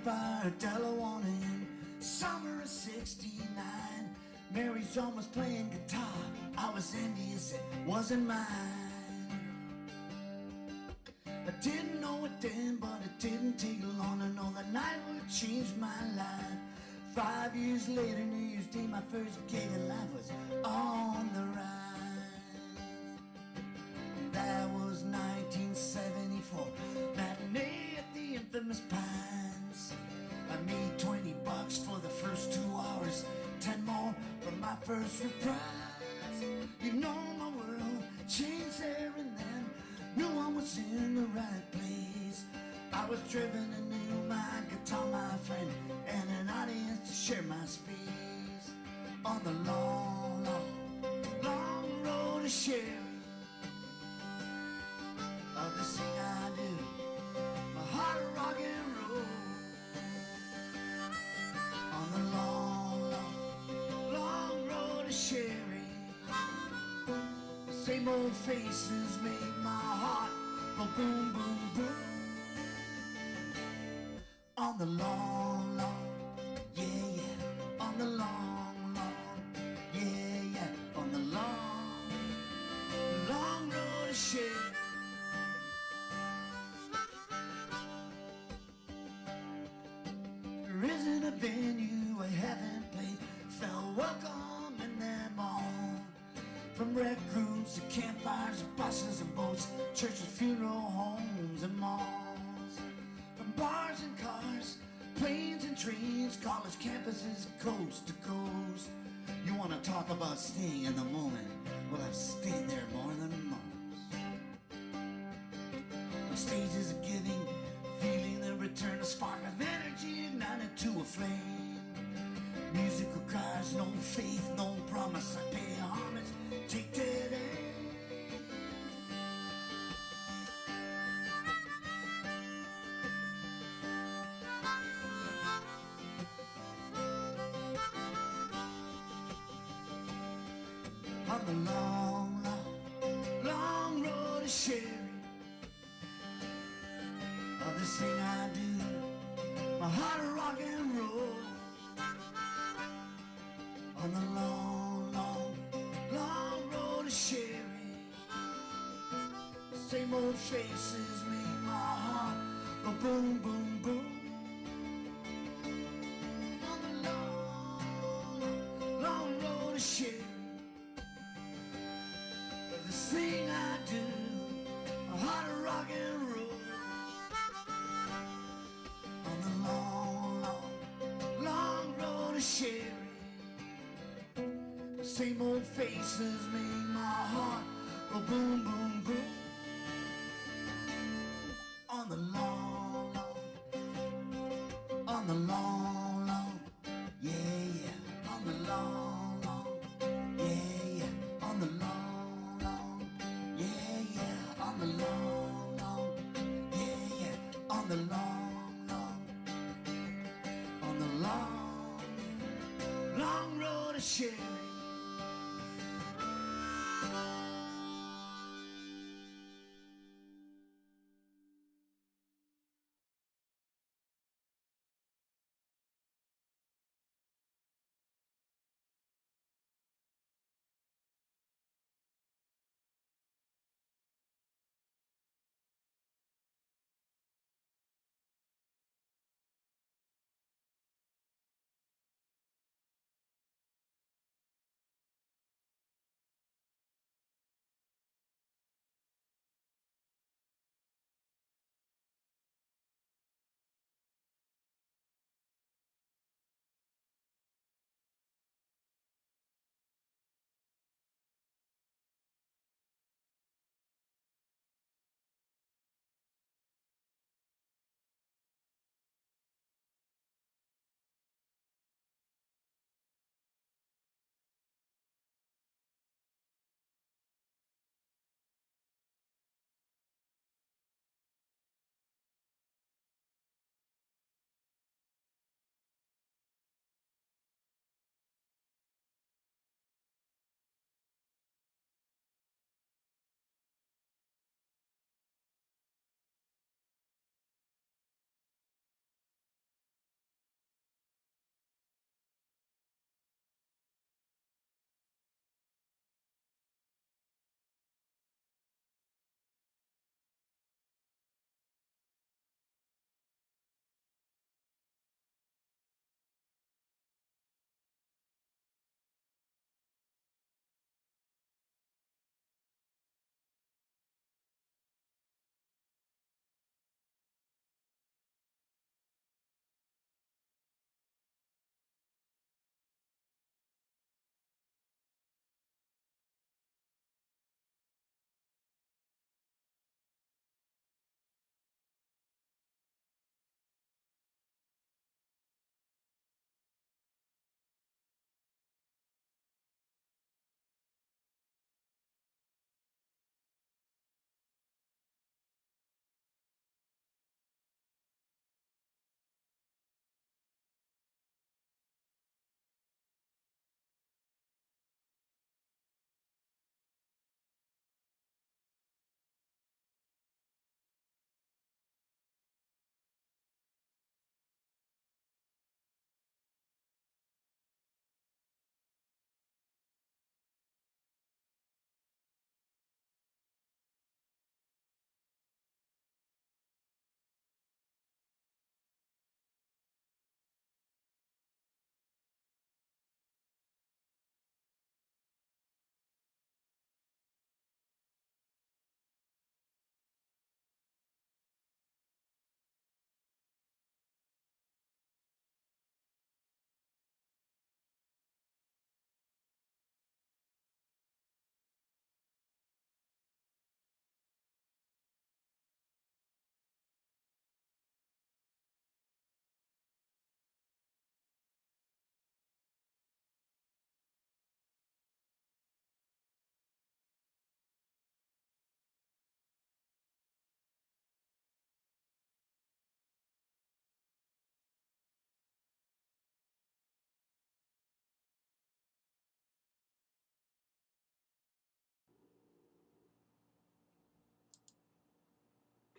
campfire Delaware, summer of '69. Mary's drum was playing guitar. I was envious, it wasn't mine. I didn't know it then, but it didn't take long to know that night would change my life. 5 years later, New Year's Day, my first gig in life was on the rise. That was 1974, matinee at the infamous Pines. I made $20 for the first 2 hours, 10 more for my first reprise. You know my world changed there and then, knew I was in the right place. I was driven and knew my guitar, my friend, and an audience to share my space. On the long, long, long road to share of this thing I do, my heart of rock and roll. On the long, long, long road to sharing, the same old faces make my heart go boom, boom, boom. On the long, long, yeah, yeah. On the long, long, yeah, yeah. On the long, long road to share. There isn't a venue I haven't played, felt welcome in them all. From rec rooms to campfires, buses and boats, churches, funeral homes and malls. From bars and cars, planes and trains, college campuses, coast to coast. You want to talk about staying in the moment? Well, I've stayed there more than most. On stages of giving, feeling the return, a spark of energy ignited to a flame. Musical cries, no faith, no promise. I pay homage, take today. On the long, long, long road to sharing of this thing I do, my heart of rock and roll. On the long, long, long road to sharing, the same old faces make my heart go boom, boom, boom. On the long, long road to sharing, this thing I do, a heart of rock and roll. On the long, long, long road to sharing, the same old faces make my heart go boom, boom, boom. On the long, long, on the long, long, yeah, yeah. On the long, long, yeah, yeah. On the long, yeah, yeah. On the long, long, yeah, yeah. On the long, long, on the long, long road to sharing.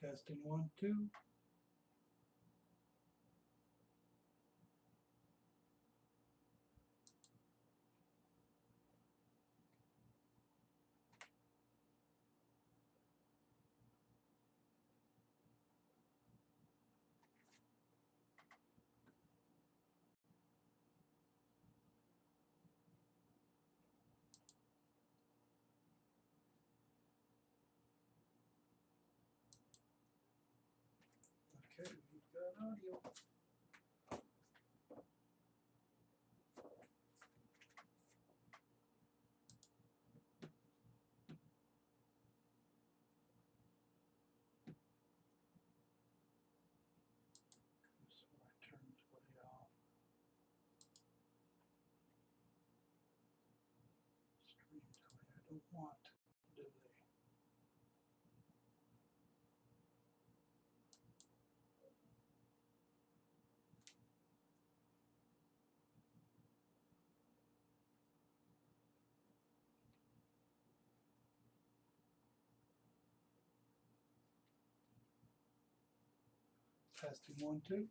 Testing 1, 2. Okay, we've got audio. So I turned way off. Stream delay. I don't want delay. Testing 1, 2.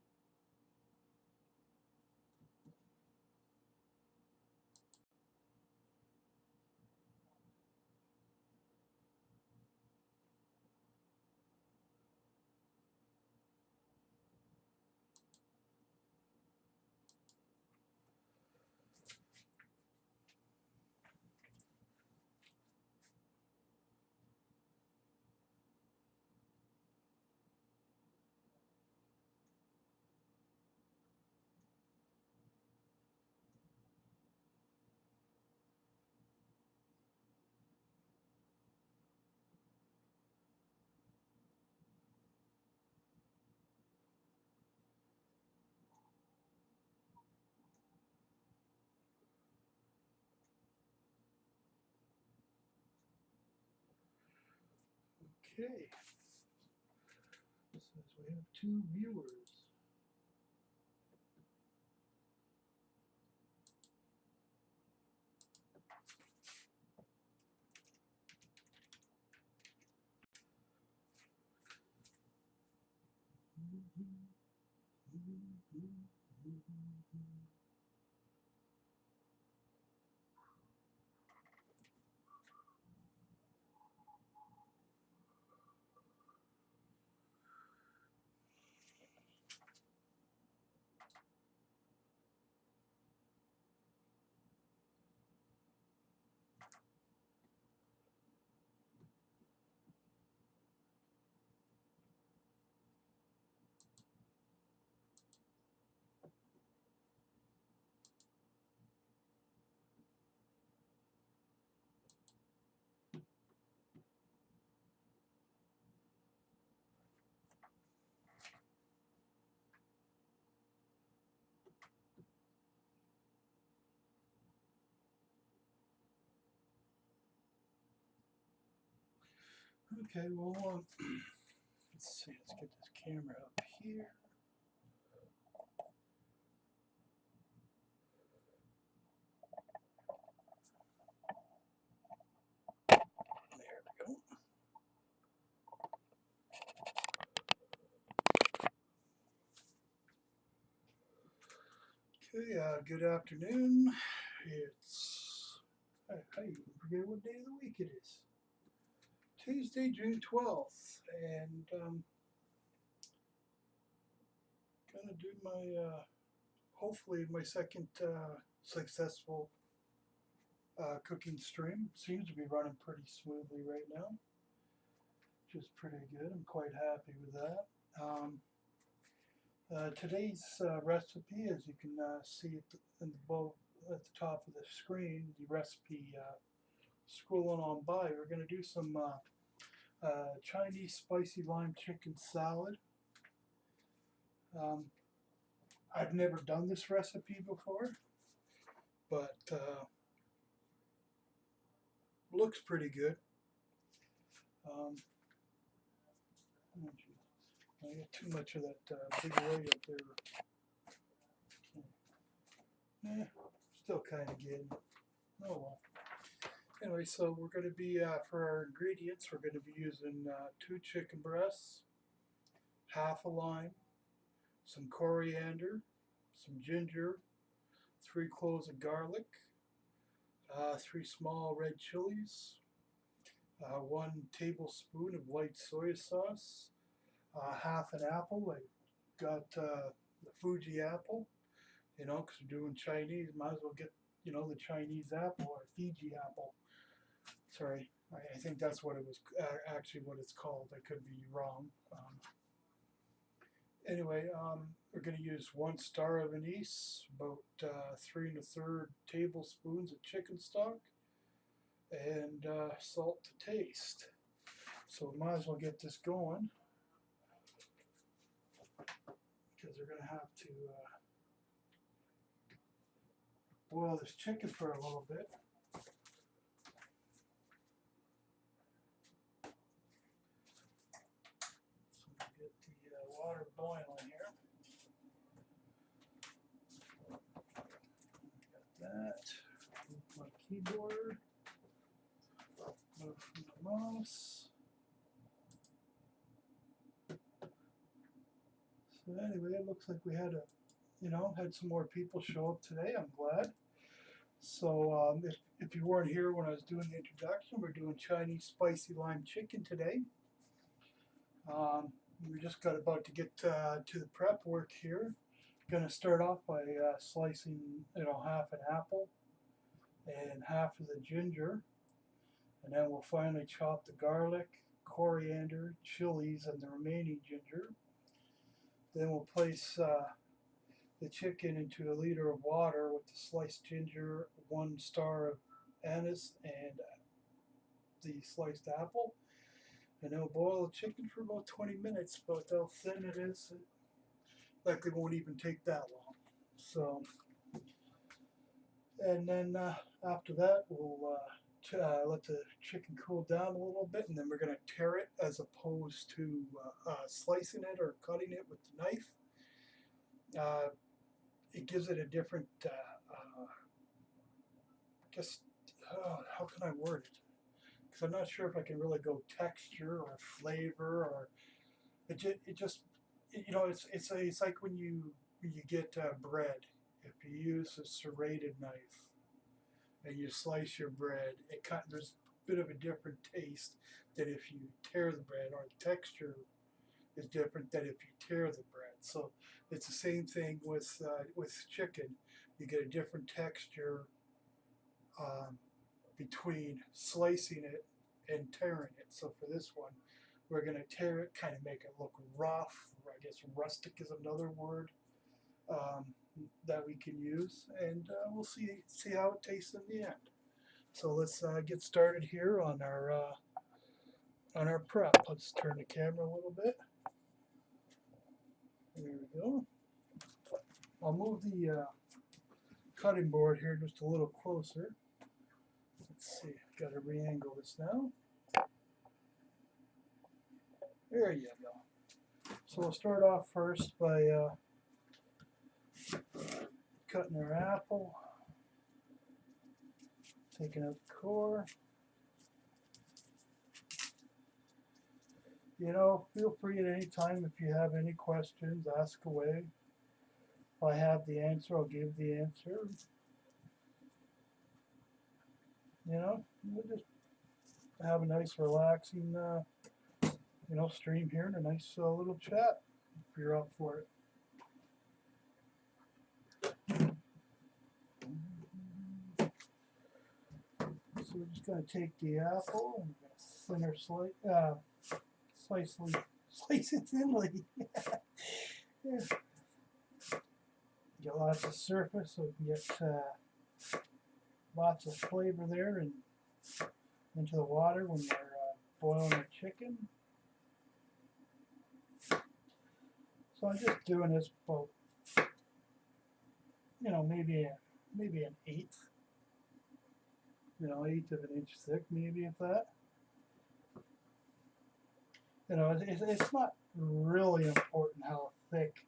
Okay. It says we have 2 viewers. Okay, well, let's see, let's get this camera up here. There we go. Okay, good afternoon. It's, I even forget what day of the week it is. Tuesday, June 12th, and gonna do my, hopefully my second successful cooking stream. Seems to be running pretty smoothly right now, which is pretty good. I'm quite happy with that. Today's recipe, as you can see at the top of the screen, the recipe scrolling on by, we're going to do some Chinese spicy lime chicken salad. I've never done this recipe before, but looks pretty good. I got too much of that big light up there. Still kind of getting. Oh well. Anyway, so we're going to be, for our ingredients, we're going to be using 2 chicken breasts, half a lime, some coriander, some ginger, 3 cloves of garlic, 3 small red chilies, 1 tablespoon of white soy sauce, half an apple. I got the Fuji apple, because we're doing Chinese. Might as well get, the Chinese apple or Fiji apple. Sorry, I think that's what it was, actually what it's called. I could be wrong. Anyway, we're going to use 1 star of anise, about 3 1/3 tablespoons of chicken stock, and salt to taste. So we might as well get this going, because we're going to have to boil this chicken for a little bit. So we get the water boiling here. Got that. Move my keyboard. Move from the mouse. So anyway, it looks like we had had some more people show up today. I'm glad. So if you weren't here when I was doing the introduction, we're doing Chinese spicy lime chicken today. We just got about to get to the prep work here. Going to start off by slicing, half an apple and half of the ginger, and then we'll finally chop the garlic, coriander, chilies, and the remaining ginger. Then we'll place the chicken into 1 liter of water with the sliced ginger, 1 star of anise, and the sliced apple. And then we'll boil the chicken for about 20 minutes, but how thin it is, it likely won't even take that long. So, and then after that, we'll let the chicken cool down a little bit, and then we're going to tear it as opposed to slicing it or cutting it with the knife. It gives it a different, how can I word it? Because I'm not sure if I can really go texture or flavor, or it's like when you get bread. If you use a serrated knife and you slice your bread, there's a bit of a different taste than if you tear the bread, or the texture is different than if you tear the bread. So it's the same thing with chicken. You get a different texture between slicing it and tearing it. So for this one, we're going to tear it, kind of make it look rough, or I guess rustic is another word that we can use, and we'll see how it tastes in the end. So let's get started here on our prep. Let's turn the camera a little bit. There we go. I'll move the cutting board here just a little closer. Let's see, got to re-angle this now. There you go. So we'll start off first by cutting our apple, taking out the core. Feel free at any time, if you have any questions, ask away. If I have the answer, I'll give the answer. We'll just have a nice relaxing stream here, and a nice little chat if you're up for it. So we're just going to take the apple and thinner slice it thinly. Yeah. Get lots of surface, so we can get lots of flavor there and into the water when we're boiling our chicken. So I'm just doing this about, maybe an eighth, eighth of an inch thick, maybe, if that. It's not really important how thick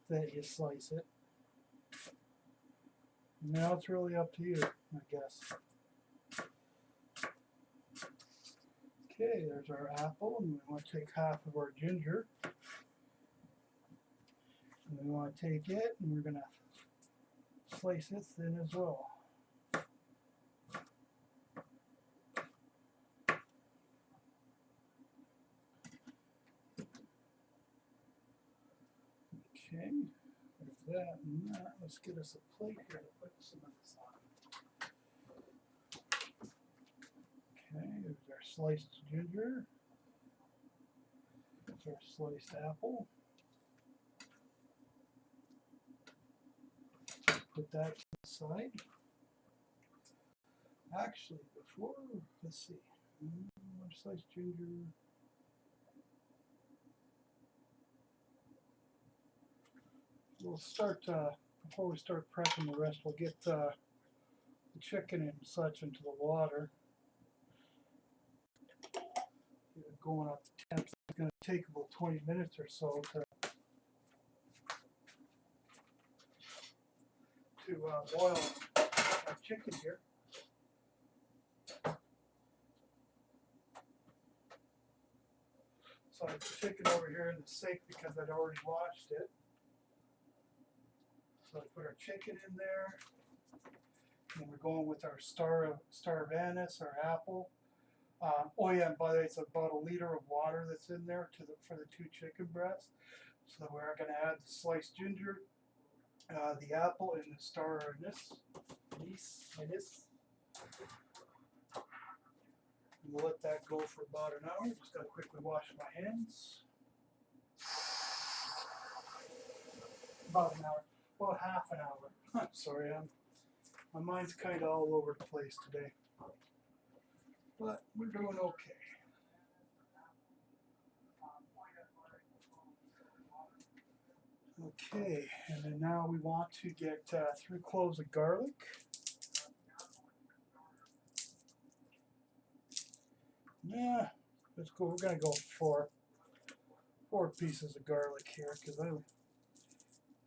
that you slice it. Now it's really up to you, I guess. Okay, there's our apple, and we want to take half of our ginger. And we want to take it, and we're going to slice it thin as well. Okay, there's that and that. Let's get us a plate here to put some of this on. Okay, there's our sliced ginger. There's our sliced apple. Put that to the side. Actually, before, let's see, sliced ginger. We'll start, before we start prepping the rest, we'll get the chicken and such into the water. Get it going up to temp. It's going to take about 20 minutes or so to boil our chicken here. So I have the chicken over here in the sink because I'd already washed it. So I put our chicken in there. And we're going with our star of anise, our apple. Oh yeah, and by the way, it's about a liter of water that's in there for the 2 chicken breasts. So we're going to add the sliced ginger, the apple, and the star anise. And we'll let that go for about an hour. Just got to quickly wash my hands. About an hour. Well, half an hour. Sorry, my mind's kind of all over the place today. But we're doing okay. Okay, and then now we want to get 3 cloves of garlic. Yeah, let's go. We're gonna go 4 pieces of garlic here because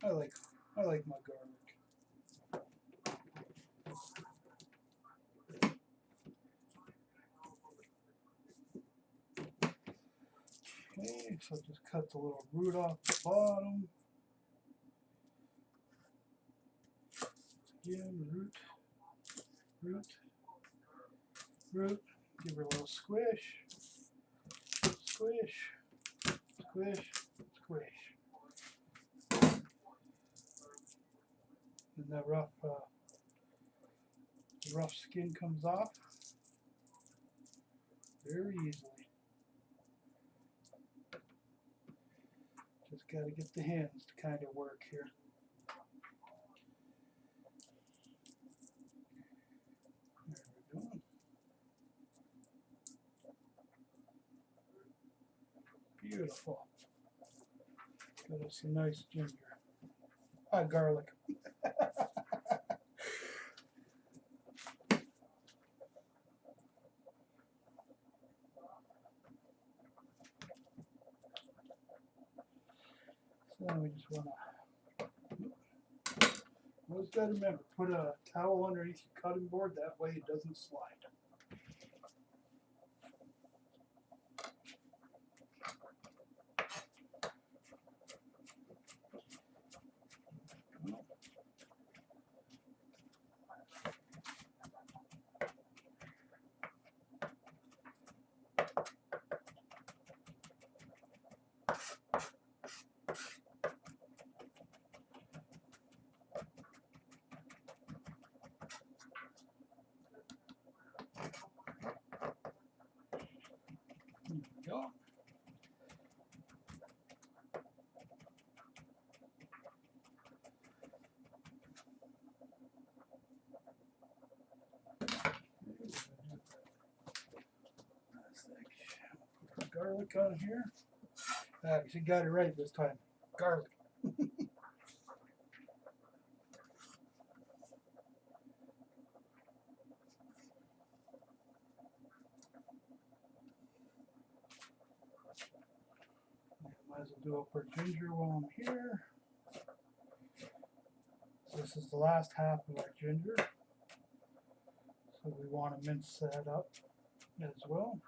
I like my garlic. Okay, so just cut the little root off the bottom. Again, root. Give her a little squish, squish, squish, squish. And that rough skin comes off very easily. Just got to get the hands to kind of work here. There we go. Beautiful. Got us some nice ginger. Garlic. So we just want to, always got to remember, put a towel underneath your cutting board, that way it doesn't slide. There we go. Put garlic on here. She got it right this time. Garlic. Might as well do up our ginger while I'm here. This is the last half of our ginger. So we want to mince that up as well.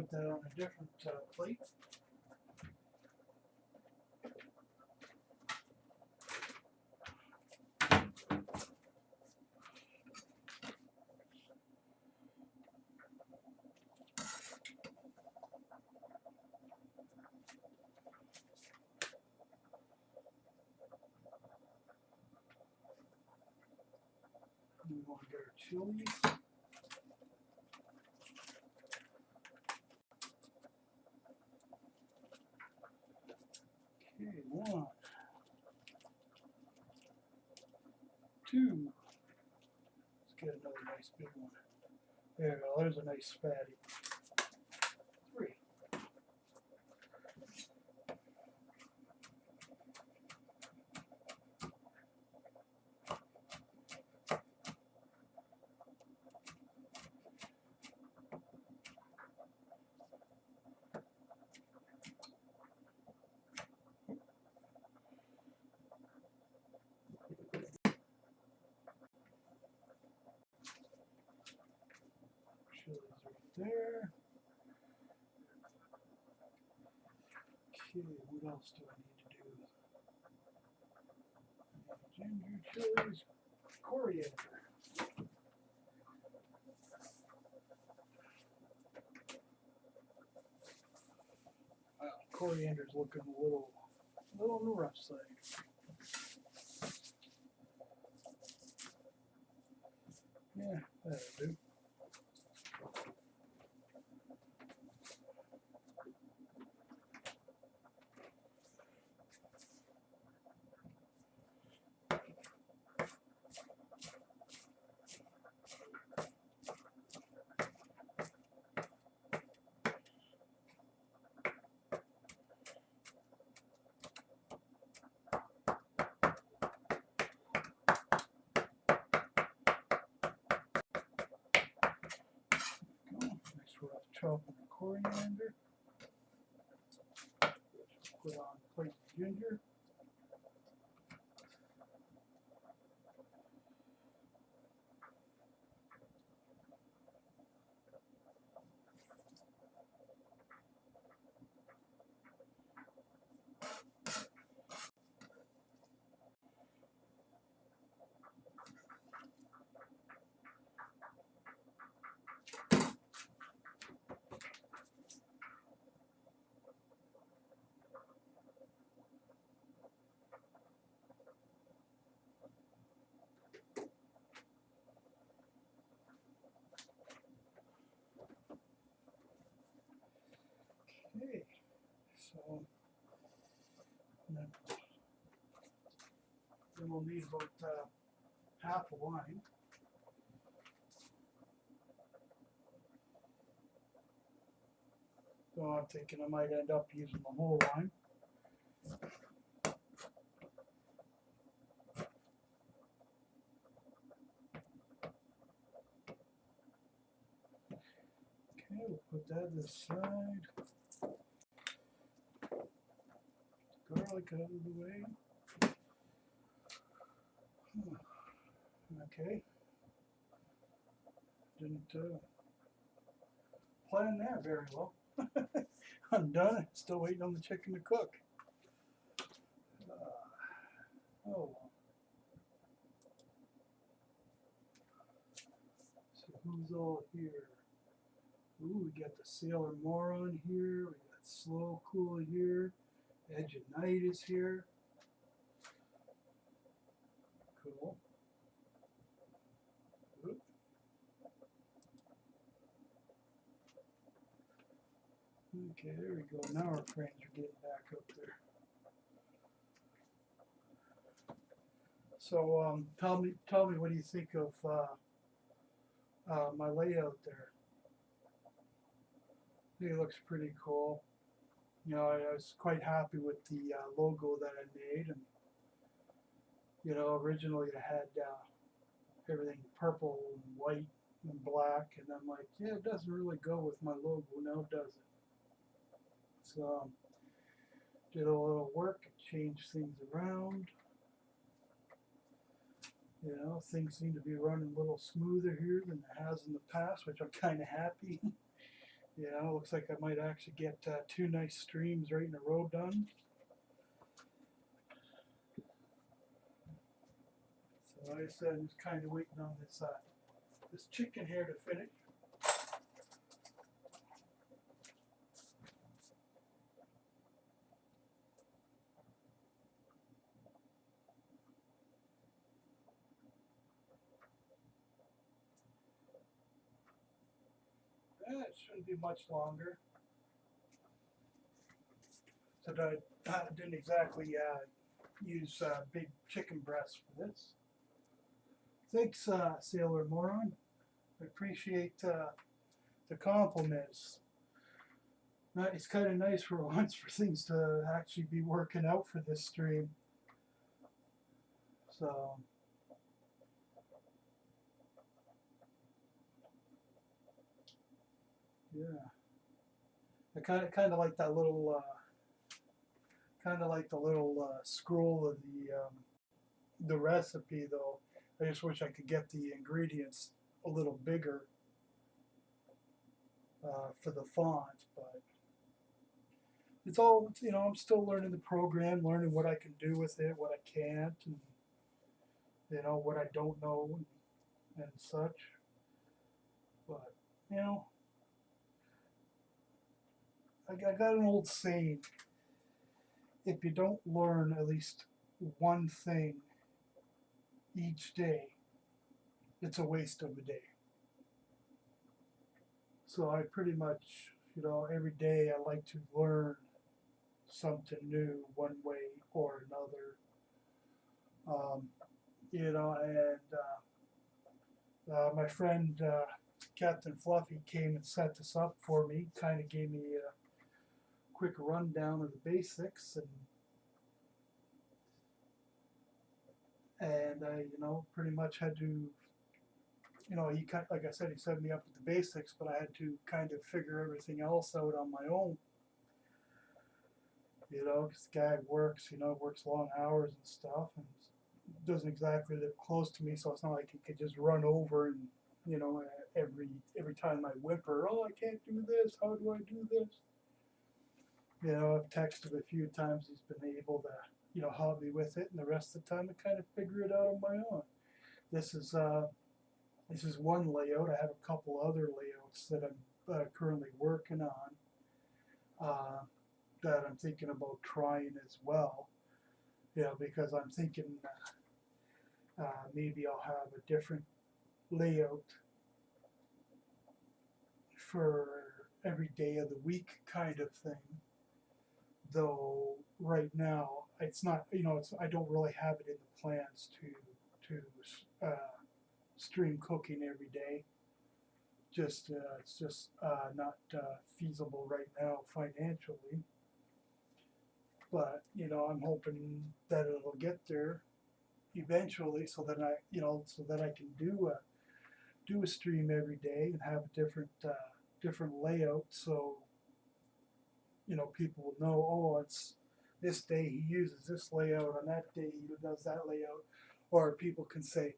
put that on a different plate. We want to get our chili. Okay, 1, 2. Let's get another nice big one. There we go. There's a nice fatty. 3. Chilies right there. Okay, what else do I need to do? Ginger, chilies, coriander. Wow, coriander's looking a little on the rough side. Yeah, that'll do. Next we're off chopping the coriander. Put on a plate of ginger. Okay, so then we'll need about half a lime. So I'm thinking I might end up using the whole lime. Okay, we'll put that aside. Garlic out of the way. Okay. Didn't plan that very well. I'm done. Still waiting on the chicken to cook. Oh well. So who's all here? Ooh, we got the Sailor Moron here. We got Slow Cool here. Edge of Night is here. Cool. Oop. Okay, there we go. Now our frames are getting back up there. So tell me, what do you think of my layout there? I think it looks pretty cool. You know, I was quite happy with the logo that I made, and you know, originally I had everything purple and white and black, and I'm like, yeah, it doesn't really go with my logo now, does it? So did a little work, changed things around. You know, things seem to be running a little smoother here than it has in the past, which I'm kind of happy. You know, looks like I might actually get 2 nice streams right in a row done. So like I said, I'm just kind of waiting on this chicken here to finish. It shouldn't be much longer. So I didn't exactly use big chicken breasts for this. Thanks, Sailor Moron. I appreciate the compliments. It's kind of nice for once for things to actually be working out for this stream. So, yeah. I kind of like that little, kind of like the little scroll of the recipe though. I just wish I could get the ingredients a little bigger for the font, but it's all, you know, I'm still learning the program, learning what I can do with it, what I can't, and you know, what I don't know and such. But, you know, I got an old saying, if you don't learn at least one thing each day, it's a waste of a day. So I pretty much, you know, every day I like to learn something new one way or another. You know, and my friend Captain Fluffy came and set this up for me, kind of gave me a quick rundown of the basics, and I, you know, pretty much had to, you know, he kind, like I said, he set me up with the basics, but I had to kind of figure everything else out on my own. You know, because the guy works, you know, works long hours and stuff, and doesn't exactly live close to me, so it's not like he could just run over and, you know, every time I whimper, oh, I can't do this, how do I do this? You know, I've texted a few times, he's been able to, you know, help me with it, and the rest of the time I kind of figure it out on my own. This is one layout. I have a couple other layouts that I'm currently working on that I'm thinking about trying as well. You know, because I'm thinking maybe I'll have a different layout for every day of the week kind of thing. Though right now it's not, you know, I don't really have it in the plans to stream cooking every day. Just it's just not feasible right now financially. But you know, I'm hoping that it'll get there eventually, so that I, you know, so that I can do a stream every day and have a different layout, so you know, people will know, oh, it's this day he uses this layout, on that day he does that layout, or people can say,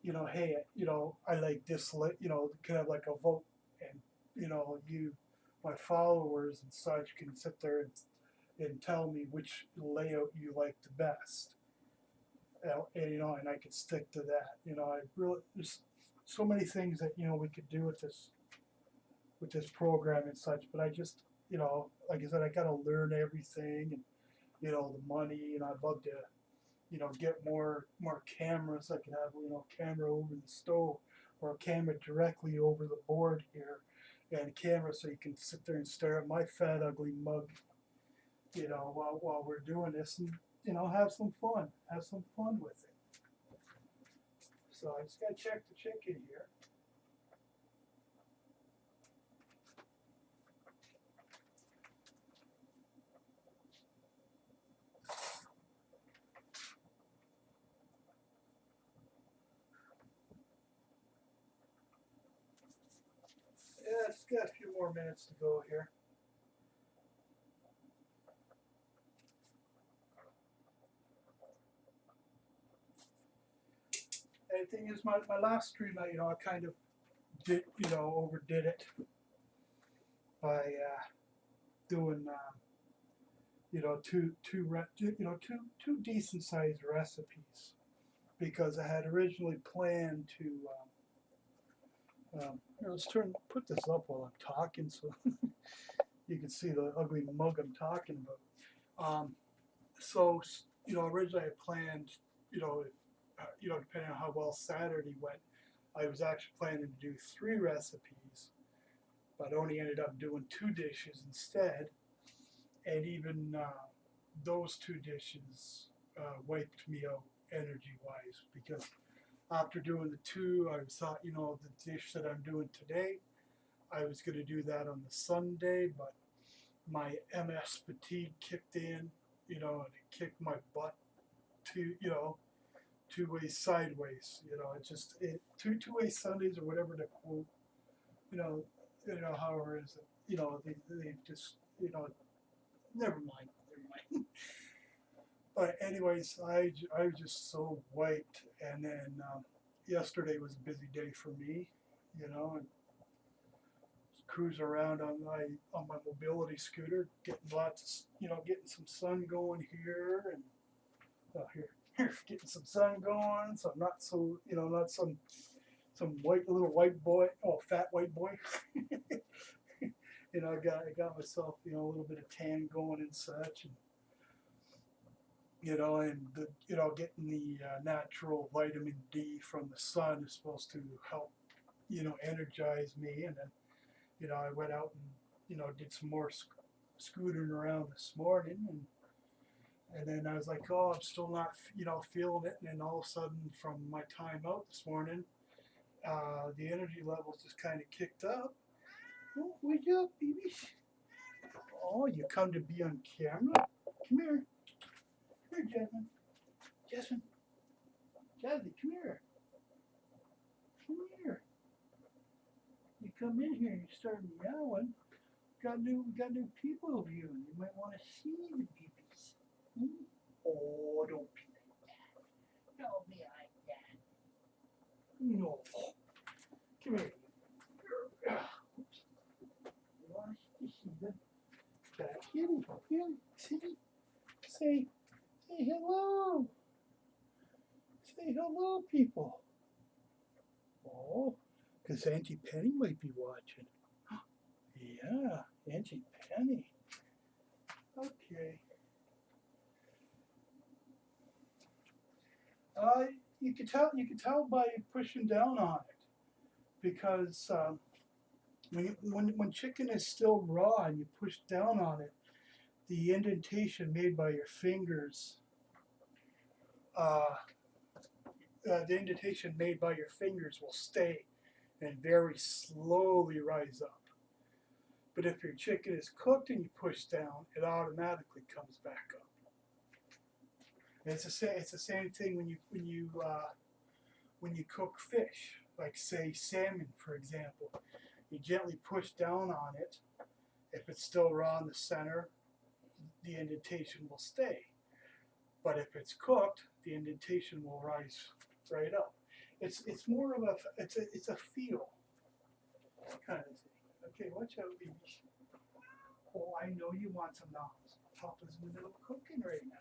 you know, hey, you know, I like this, you know, can have like a vote, and you know, you, my followers and such, can sit there and tell me which layout you like the best, and you know, and I could stick to that. You know, I really, there's so many things that, you know, we could do with this program and such, but I just, you know, like I said, I gotta learn everything, and you know, the money, and I'd love to, you know, get more cameras. I can have, you know, camera over the stove, or a camera directly over the board here, and a camera so you can sit there and stare at my fat ugly mug, you know, while we're doing this, and you know, have some fun with it. So I just gotta check the chicken here. Yeah, it's got a few more minutes to go here. And the thing is, my last stream, you know, I kind of did, you know, overdid it. by doing two decent sized recipes, because I had originally planned to here, let's put this up while I'm talking so you can see the ugly mug I'm talking about. So originally I planned, depending on how well Saturday went, I was actually planning to do 3 recipes, but only ended up doing 2 dishes instead. And even those 2 dishes wiped me out energy-wise, because after doing the 2, I thought, the dish that I'm doing today, I was going to do that on the Sunday, but my MS fatigue kicked in, and it kicked my butt to, 2 ways sideways, two-way Sundays, or whatever the quote, however it is, they just, never mind. But anyways, I was just so wiped, and then yesterday was a busy day for me, and cruise around on my mobility scooter, getting getting some sun going here, and here, getting some sun going, so I'm not so, not some little white boy, fat white boy. I got myself, a little bit of tan going and such, and getting the natural vitamin D from the sun is supposed to help, energize me. And then, I went out and, did some more scootering around this morning, and then I was like, oh, I'm still not, feeling it. And then all of a sudden, from my time out this morning, the energy levels just kind of kicked up. Oh, wake up, baby. Oh, you come to be on camera? Come here. Come here, Jasmine. Jasmine. Jasmine, come here. Come here. You come in here and you start meowing. We got new people viewing. You might want to see the babies. Hmm? Oh, don't be like that. Don't be like that. No. Come here. Oops. You want to see them? Back in. Here. See? Say hello. Say hello, people. Oh, because Auntie Penny might be watching. Yeah, Auntie Penny. Okay. You can tell by pushing down on it, because when chicken is still raw and you push down on it, the indentation made by your fingers, will stay and very slowly rise up. But if your chicken is cooked and you push down, it automatically comes back up. And it's the same thing when you cook fish, like say salmon, for example. You gently push down on it. If it's still raw in the center, the indentation will stay. But if it's cooked, the indentation will rise right up. It's more of a feel kind of thing. Okay, watch out, baby. Oh, I know you want some noodles. Papa's in the middle of cooking right now.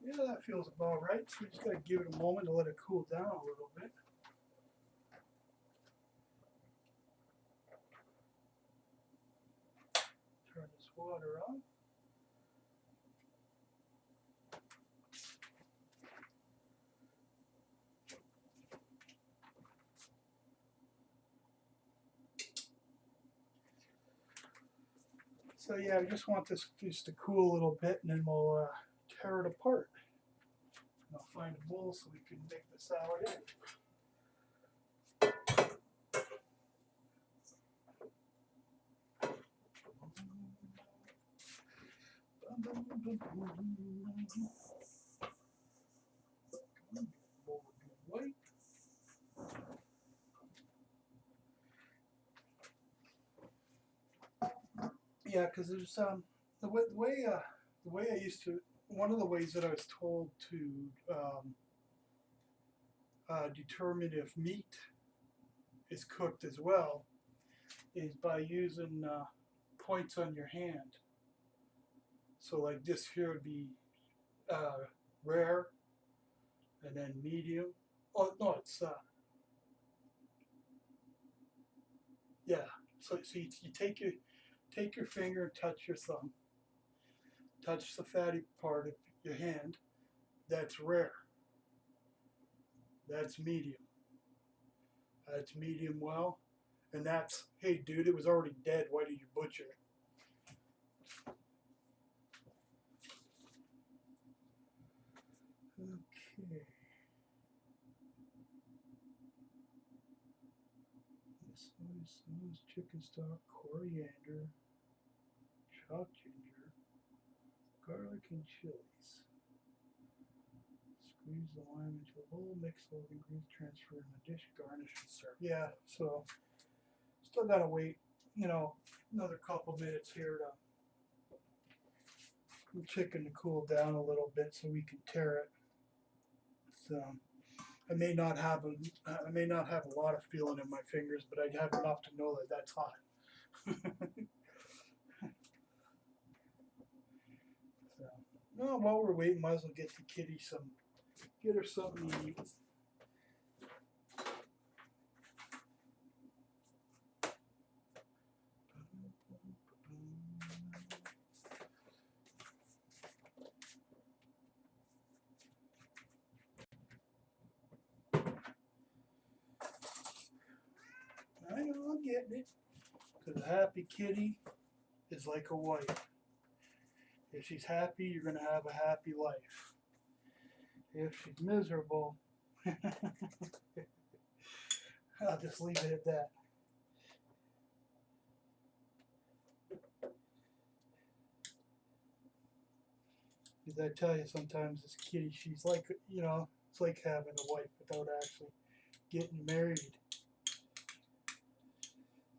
Yeah, that feels about right. So we just gotta give it a moment to let it cool down a little bit. Turn this water on. So yeah, I just want this just to cool a little bit, and then we'll tear it apart. And I'll find a bowl so we can make the salad in. Yeah, because there's the way I used to one of the ways that I was told to determine if meat is cooked as well is by using points on your hand. So like this here would be rare, and then medium. Oh no, it's yeah. So you take your finger and touch your thumb. Touch the fatty part of your hand. That's rare. That's medium. That's medium well. And that's, hey dude, it was already dead. Why did you butcher it? Okay. This is chicken stock, coriander, chopped ginger, garlic, and chilies. Squeeze the lime into a bowl, mix those ingredients, transfer in the dish, garnish, and serve. Yeah, so still gotta wait, another couple minutes here to chicken to cool down a little bit so we can tear it. So I may not have a lot of feeling in my fingers, but I have enough to know that that's hot. So, well, while we're waiting, might as well get the kitty get her something to eat. I know, I'm getting it. Because a happy kitty is like a wife. If she's happy, you're going to have a happy life. If she's miserable, I'll just leave it at that. Because I tell you, sometimes this kitty, she's like, it's like having a wife without actually getting married.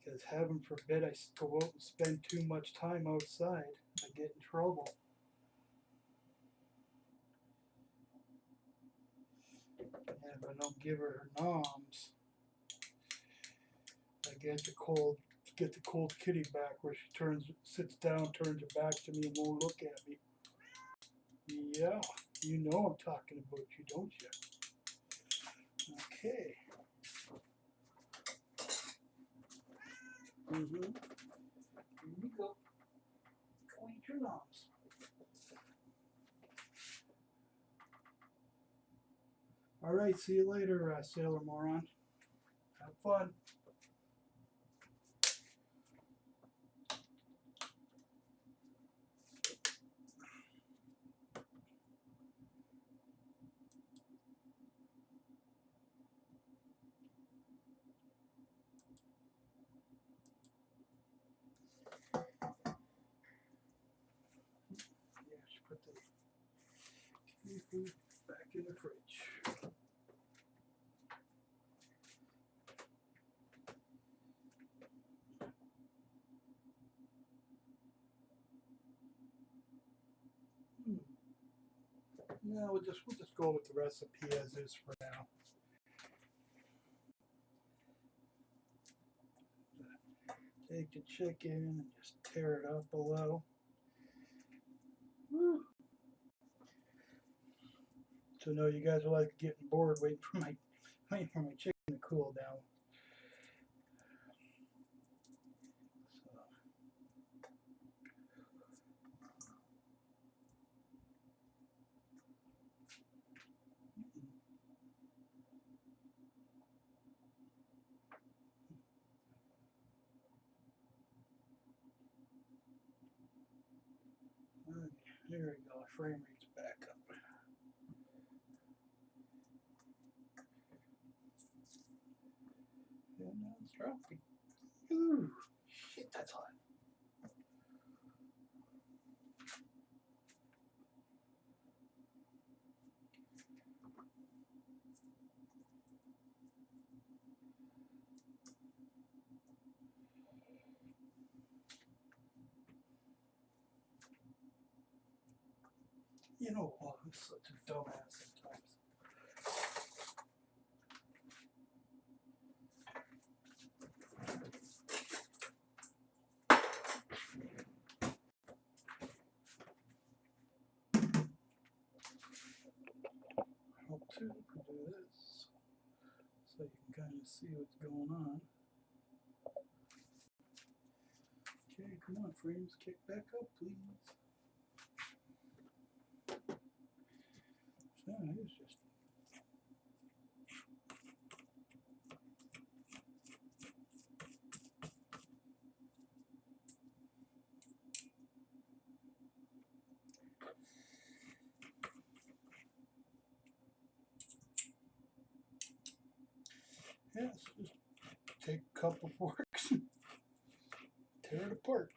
Because heaven forbid I go out and spend too much time outside, I get in trouble. And if I don't give her noms, I get the cold kitty back where she sits down, turns her back to me, and won't look at me. Yeah, you know I'm talking about you, don't you? Okay. Here you go. Go eat your noms. All right, see you later, Sailor Moron. Have fun. Yeah, she put the food back in the fridge. No, we'll just go with the recipe as is for now. Take the chicken and just tear it up a little. Woo. So no, you guys are like getting bored waiting for my chicken to cool down. Okay, there we go. Frame rate's back up. And now it's dropping. Ooh, shit, that's hot. You know, oh, I'm such a dumbass sometimes. I'll too do this so you can kind of see what's going on. Okay, come on, frames, kick back up, please. So it's just yes, just take a couple forks, tear it apart.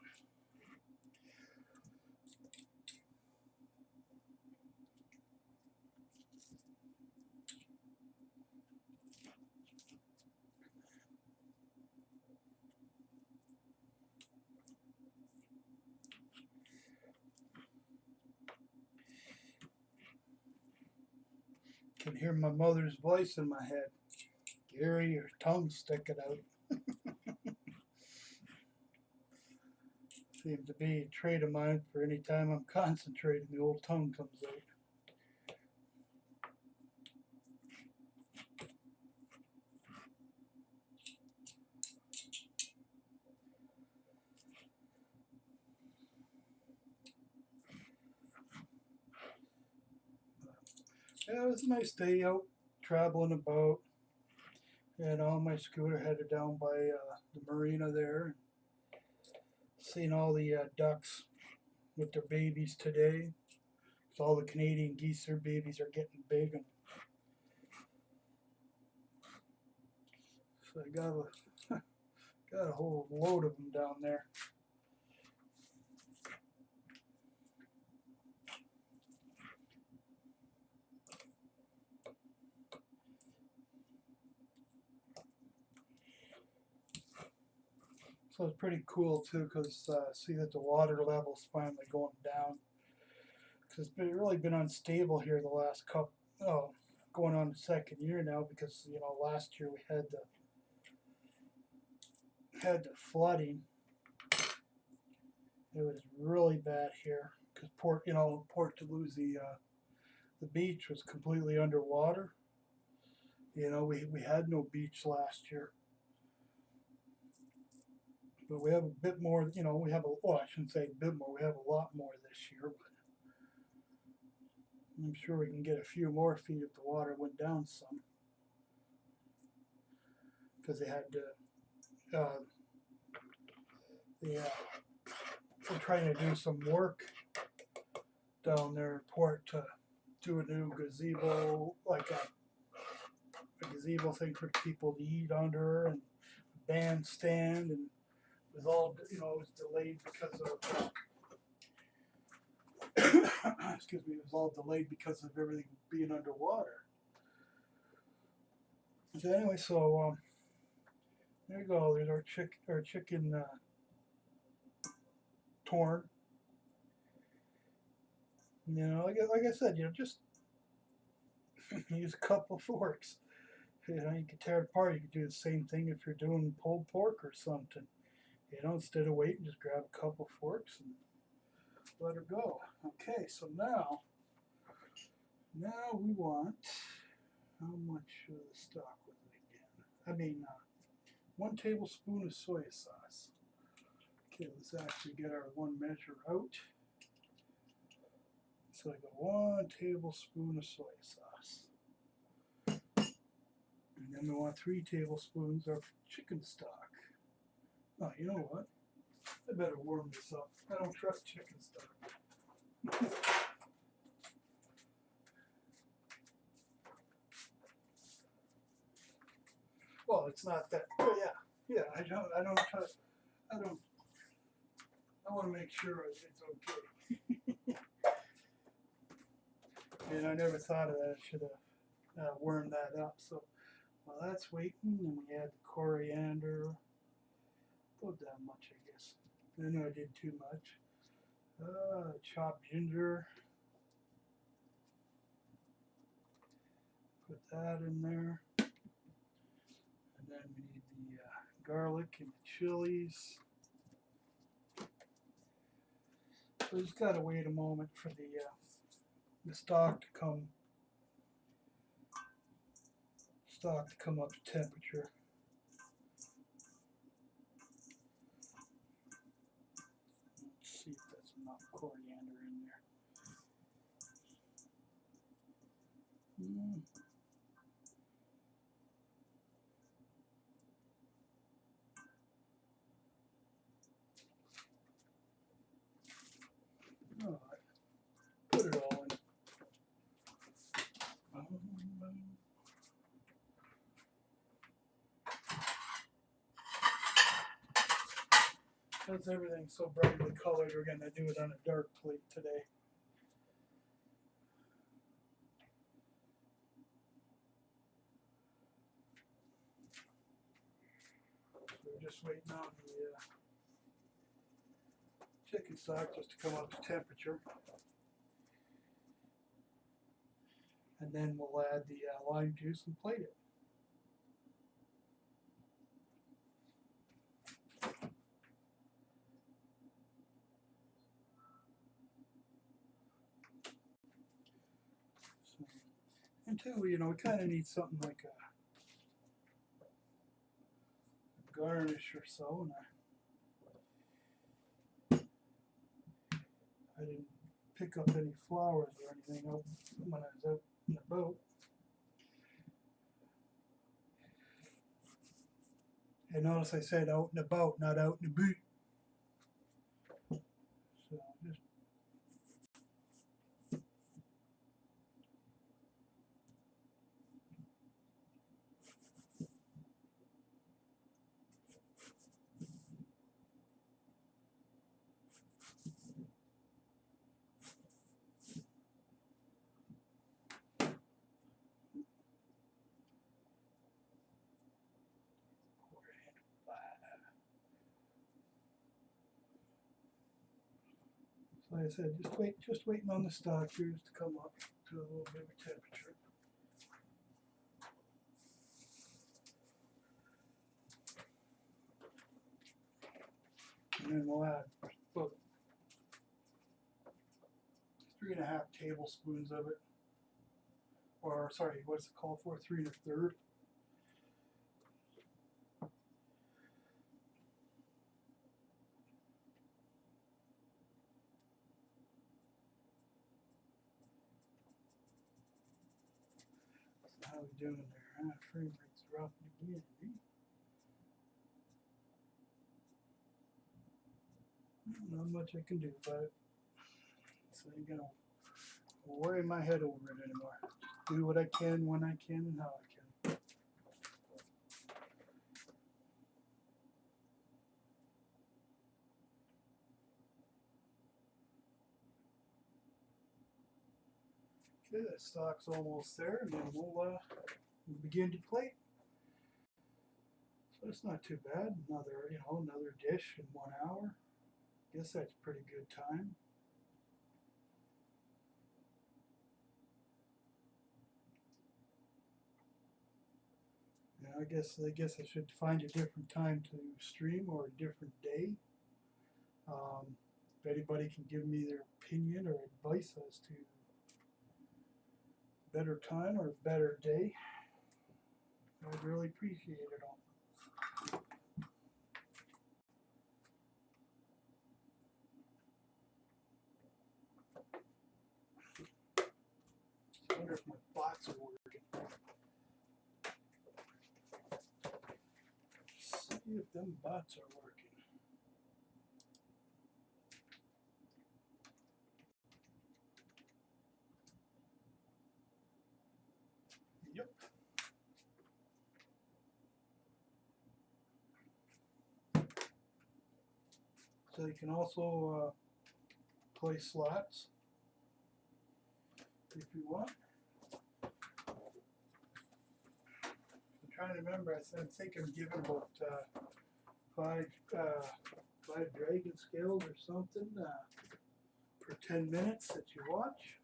Can hear my mother's voice in my head. Gary, your tongue's sticking out. Seems to be a trait of mine for any time I'm concentrating, the old tongue comes out. Yeah, it was a nice day out, traveling about. And on my scooter headed down by the marina there. Seeing all the ducks with their babies today. So all the Canadian geese, their babies are getting big. And so I got a whole load of them down there. So it's pretty cool too, because see that the water level's finally going down. Because it's really been unstable here the last going on the second year now. Because last year we had the flooding. It was really bad here because Port Toulouse, the beach was completely underwater. We had no beach last year. But we have a bit more, we have I shouldn't say a bit more, we have a lot more this year, but I'm sure we can get a few more feet if the water went down some. Because they had they're trying to do some work down there in Port to do a new gazebo, like a gazebo thing for people to eat under, and a bandstand, and it was all, it was delayed because of excuse me, it was all delayed because of everything being underwater. So anyway, there you go. There's our chicken torn. Like I said, just use a couple forks. You can tear it apart. You can do the same thing if you're doing pulled pork or something. Instead of waiting, just grab a couple forks and let her go. Okay, so now we want, how much of the stock was it again? 1 tablespoon of soy sauce. Okay, let's actually get our one measure out. So I got 1 tablespoon of soy sauce. And then we want 3 tablespoons of chicken stock. Oh, you know what? I better warm this up. I don't trust chicken stock. Well, it's not that. Oh yeah. I don't trust. I want to make sure it's okay. And I never thought of that. I should have warmed that up. So while that's waiting, and we add the coriander. About that much, I guess. I know I did too much. Chopped ginger. Put that in there. And then we need the garlic and the chilies. So just gotta wait a moment for the stock to come up to temperature. Let's see if that's enough coriander in there. All right. Put it all in. Because everything's so brightly colored, we're going to do it on a dark plate today. So we're just waiting on the chicken stock just to come up to temperature. And then we'll add the lime juice and plate it. So, and two, we kind of need something like a garnish or so. And I didn't pick up any flowers or anything when I was out in the boat. And notice I said out in the boat, not out in the boot. So just so like I said, just waiting on the stock juice to come up to a little bit of temperature. And then we'll add about 3.5 tablespoons of it. Or sorry, what's it called for? 3 1/3. So how we doing there? Frame rate's dropping again. Not much I can do about it. So I ain't gonna worry my head over it anymore. Just do what I can when I can and how I can. Okay, that stock's almost there, and then we'll begin to plate. So it's not too bad. Another dish in 1 hour. Guess that's pretty good time. I guess I should find a different time to stream or a different day. If anybody can give me their opinion or advice as to better time or better day, I'd really appreciate it all. I wonder if my bots are working. See if them bots are working. Yep. So you can also play slots if you want. I'm trying to remember. I think I'm giving about 5 dragon scales or something per 10 minutes that you watch.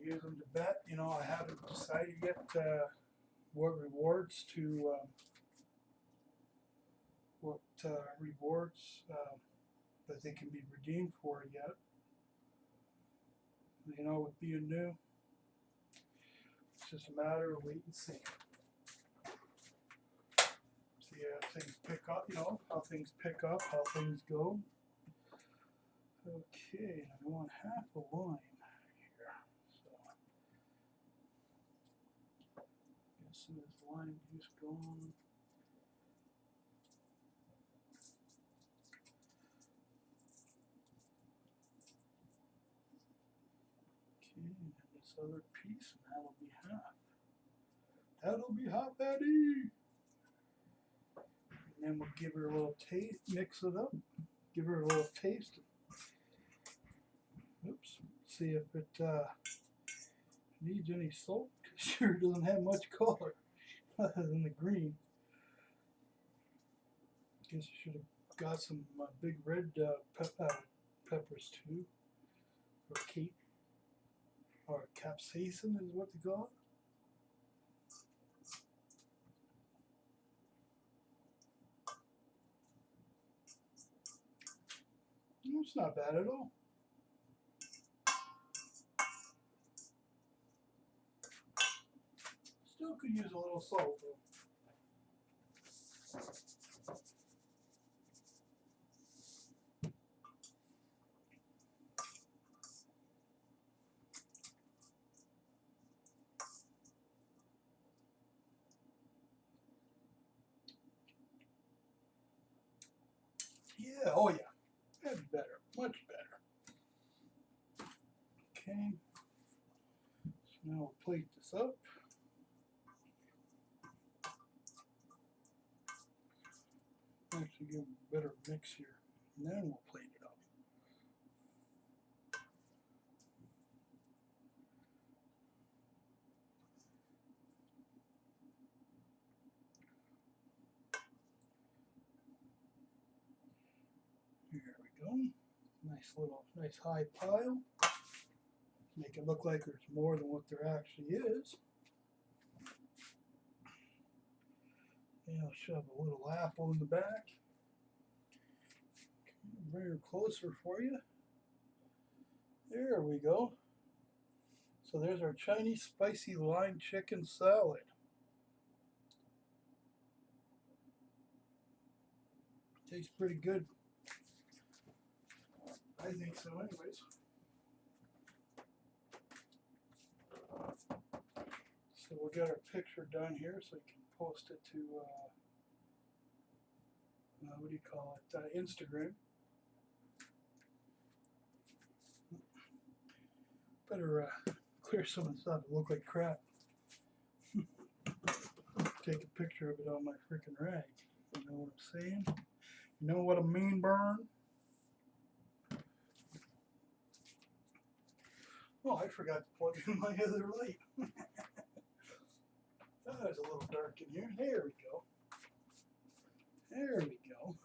use them to bet. You know, I haven't decided yet what rewards to that they can be redeemed for yet. You know, with being new, it's just a matter of wait and see. See how things pick up. You know, how things pick up, how things go. Okay, I want half a line here. So, as soon as the line is gone. Okay, and this other piece, and that'll be half. That'll be half, Eddie. And then we'll give her a little taste, mix it up, give her a little taste. Oops, see if it needs any salt, because sure doesn't have much color other than the green. Guess I should have got some big red peppers too, or Kate, or capsaicin is what they call it. It's not bad at all. Still could use a little salt though. Yeah, oh yeah, that'd be better, much better. Okay, so now we'll plate this up. Actually give a better mix here, and then we'll plate it up. Here we go. Nice high pile. Make it look like there's more than what there actually is. And I'll shove a little apple in the back. Bring her closer for you. There we go. So there's our Chinese spicy lime chicken salad. Tastes pretty good. I think so anyways. So we'll get our picture done here so you can post it to, what do you call it, Instagram. Better clear some of the stuff that look like crap. Take a picture of it on my freaking rag. You know what I'm saying? You know what I mean, Burn? Oh, I forgot to plug in my other light. That was a little dark in here. There we go. There we go.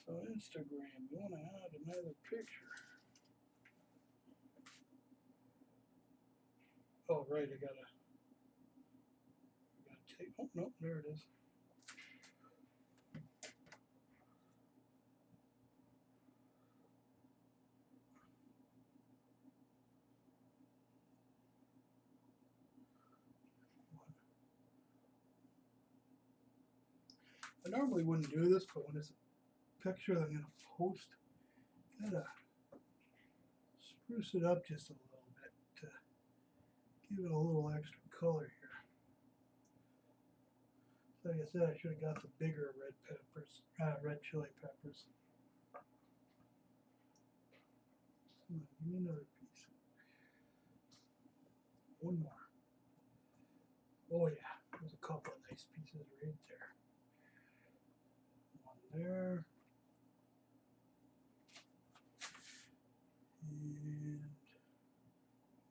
So Instagram, you want to add another picture. Oh, right, I gotta take, oh, no, there it is. I normally wouldn't do this, but when it's a picture that I'm going to post, gotta spruce it up just a little bit to give it a little extra color here. So like I said, I should have got the bigger red peppers, red chili peppers. Come on, give me another piece. One more. Oh yeah, there's a couple of nice pieces right there. One there. And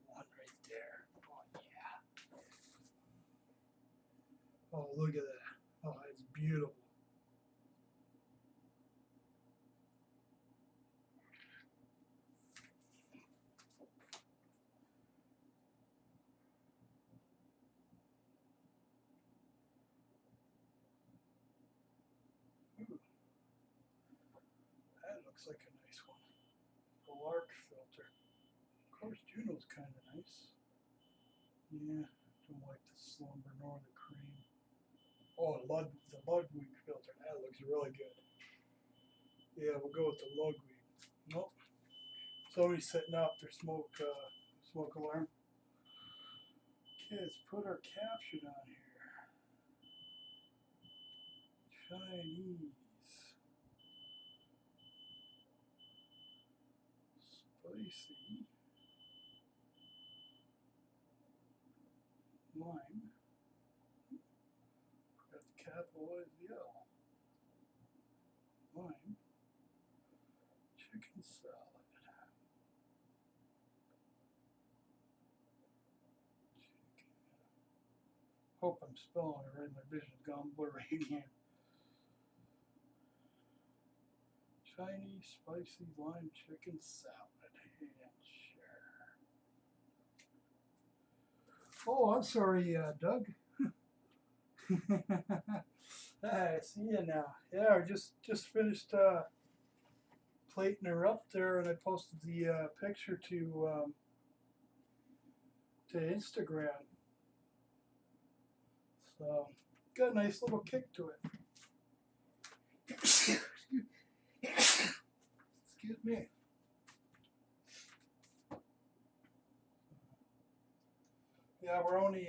one right there. Oh yeah. Oh, look at that. Oh, it's beautiful. looks like a nice one. The Lark filter. Of course, Juno's kind of nice. Yeah, don't like the Slumber nor the Cream. Oh, the Ludwig filter. That looks really good. Yeah, we'll go with the Ludwig. Nope. Somebody's setting up their smoke alarm. Okay, let's put our caption on here. Chinese. Spicy. Lime. Forgot to capitalize the L. Lime. Chicken salad. Hope I'm spelling it right. My vision's gone blurry again. Chinese spicy lime chicken salad and share. Oh, I'm sorry, Doug. I see you now. Yeah, I just finished plating her up there, and I posted the picture to Instagram. So got a nice little kick to it. Excuse me. Yeah, we're only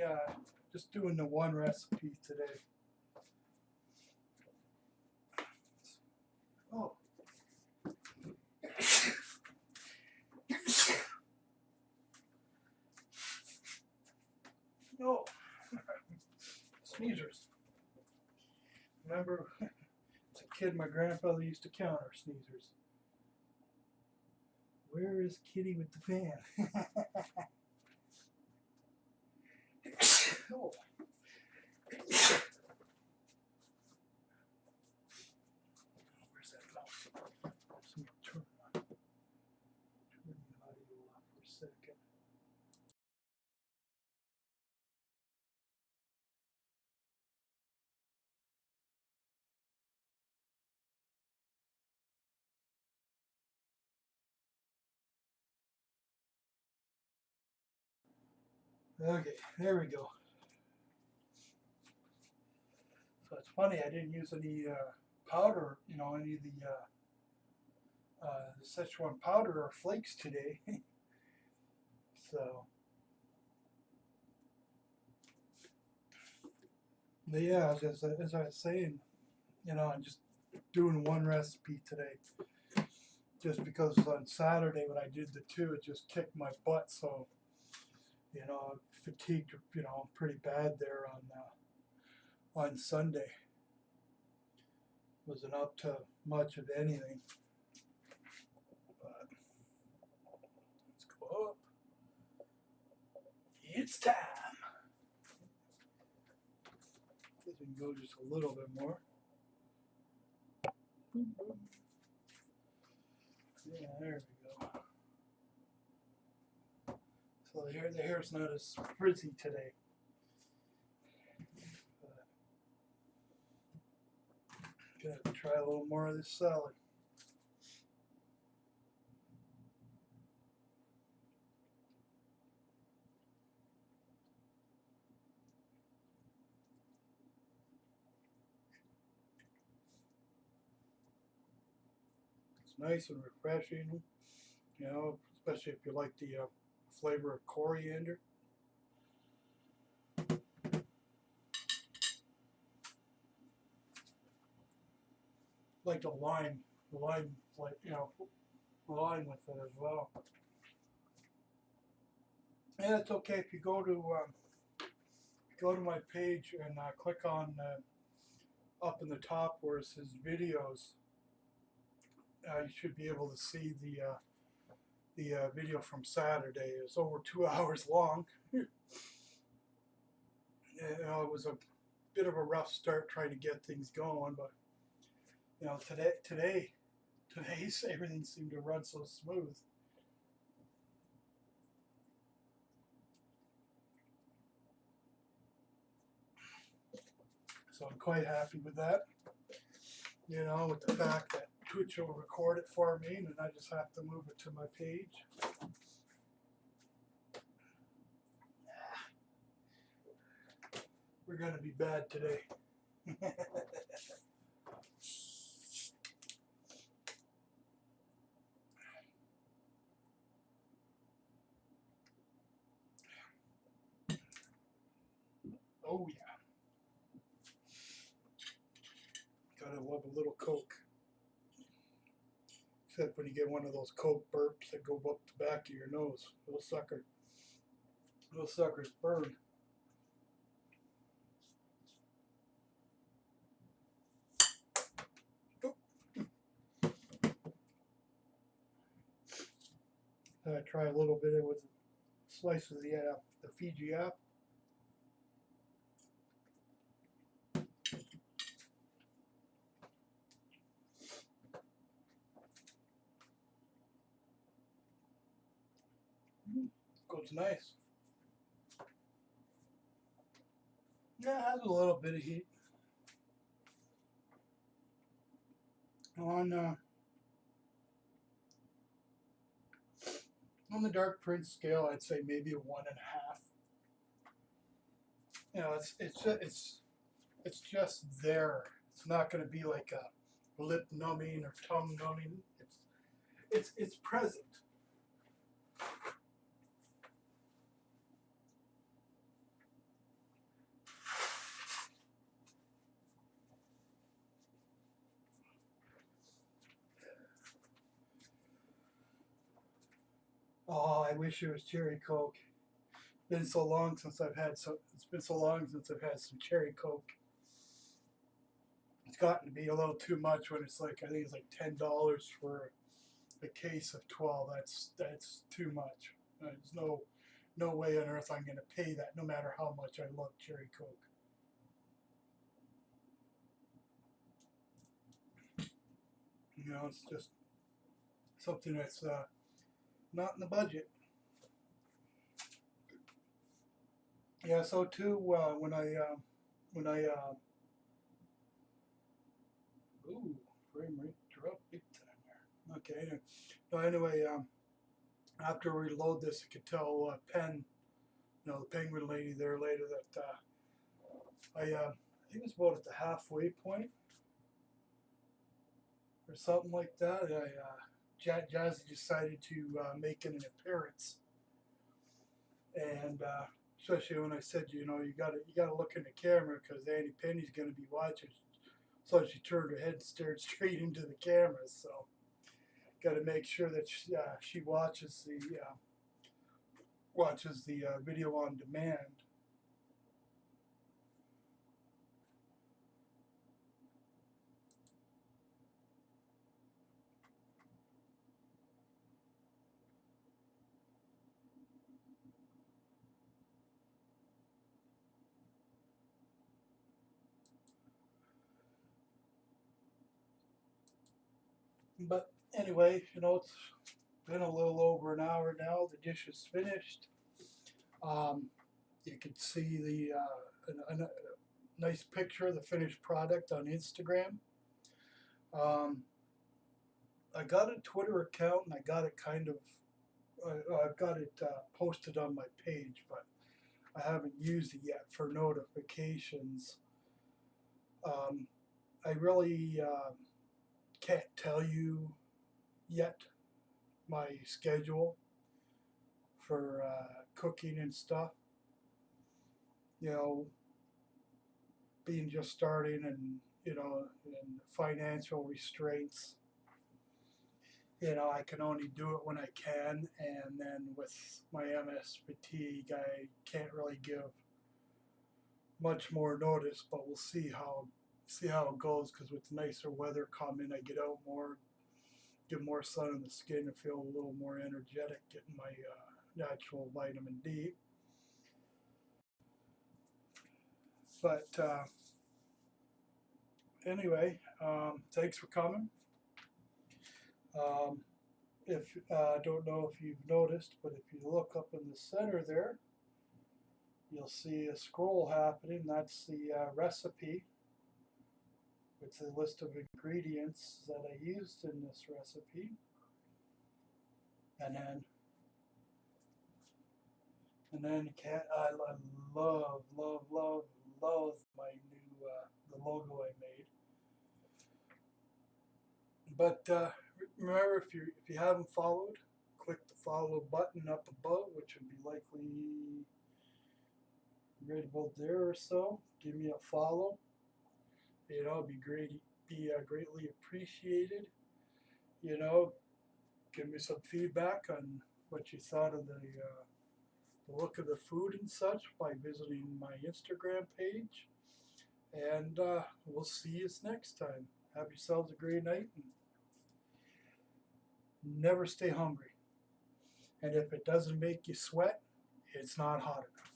just doing the one recipe today. Oh. No. Sneezers. Remember, as a kid, my grandfather used to count our sneezers. Where is Kitty with the fan? Oh. Where's that mouse? Let me turn the audio off for a second. Okay, there we go. So it's funny, I didn't use any powder, any of the Szechuan powder or flakes today. So, but yeah, as I was saying, I'm just doing one recipe today. Just because on Saturday when I did the two, it just kicked my butt. So, fatigued, pretty bad there on Sunday. Wasn't up to much of anything. But let's go up. It's time. Guess we can go just a little bit more. Boom, boom. Yeah, there we go. So the hair's not as frizzy today. Gotta try a little more of this salad. It's nice and refreshing, especially if you like the flavor of coriander. Like the lime lime with it as well. And it's okay if you go to my page and click on up in the top where it says videos. You should be able to see the video from Saturday. It's over 2 hours long. It was a bit of a rough start trying to get things going, but today everything seemed to run so smooth. So I'm quite happy with that. With the fact that Twitch will record it for me, and then I just have to move it to my page. We're gonna be bad today. Oh yeah. Gotta love a little Coke. Except when you get one of those Coke burps that go up the back of your nose. Those suckers burn. I try a little bit with a slice of the Fiji apple. Goes nice. Yeah, it has a little bit of heat. On the Dark Prince scale, I'd say maybe a 1.5. You know, it's just there. It's not going to be like a lip numbing or tongue numbing. It's present. Oh, I wish it was cherry Coke. It's been so long since I've had some cherry Coke. It's gotten to be a little too much when it's like, I think it's like $10 for a case of 12. That's too much. There's no way on earth I'm going to pay that, no matter how much I love cherry Coke. You know, it's just something that's not in the budget. Yeah. So too, when I ooh, frame rate dropped big time there. Okay. No, anyway, after we load this, I could tell Penn, the penguin lady there later, that I think it was about at the halfway point or something like that. Jazzy decided to make an appearance, and especially when I said, you gotta look in the camera because Annie Penny's gonna be watching. So she turned her head and stared straight into the camera. So got to make sure that she watches the video on demand. But anyway, it's been a little over an hour now. The dish is finished. You can see a nice picture of the finished product on Instagram. I got a Twitter account and I got it I've got it posted on my page, but I haven't used it yet for notifications. I really can't tell you yet my schedule for cooking and stuff. Being just starting and and financial restraints. I can only do it when I can, and then with my MS fatigue, I can't really give much more notice. But we'll see how it goes. Because with nicer weather coming, I get out more, get more sun on the skin, and feel a little more energetic, getting my natural vitamin D. But anyway, thanks for coming. If I don't know if you've noticed, but if you look up in the center there, you'll see a scroll happening. That's the recipe, with the list of ingredients that I used in this recipe. And then I love my new the logo I made. But remember, if you haven't followed, click the follow button up above, which would be likely right about there or so. Give me a follow. You know, it'd be greatly appreciated. You know, give me some feedback on what you thought of the look of the food and such by visiting my Instagram page. And we'll see you next time. Have yourselves a great night and never stay hungry. And if it doesn't make you sweat, it's not hot enough.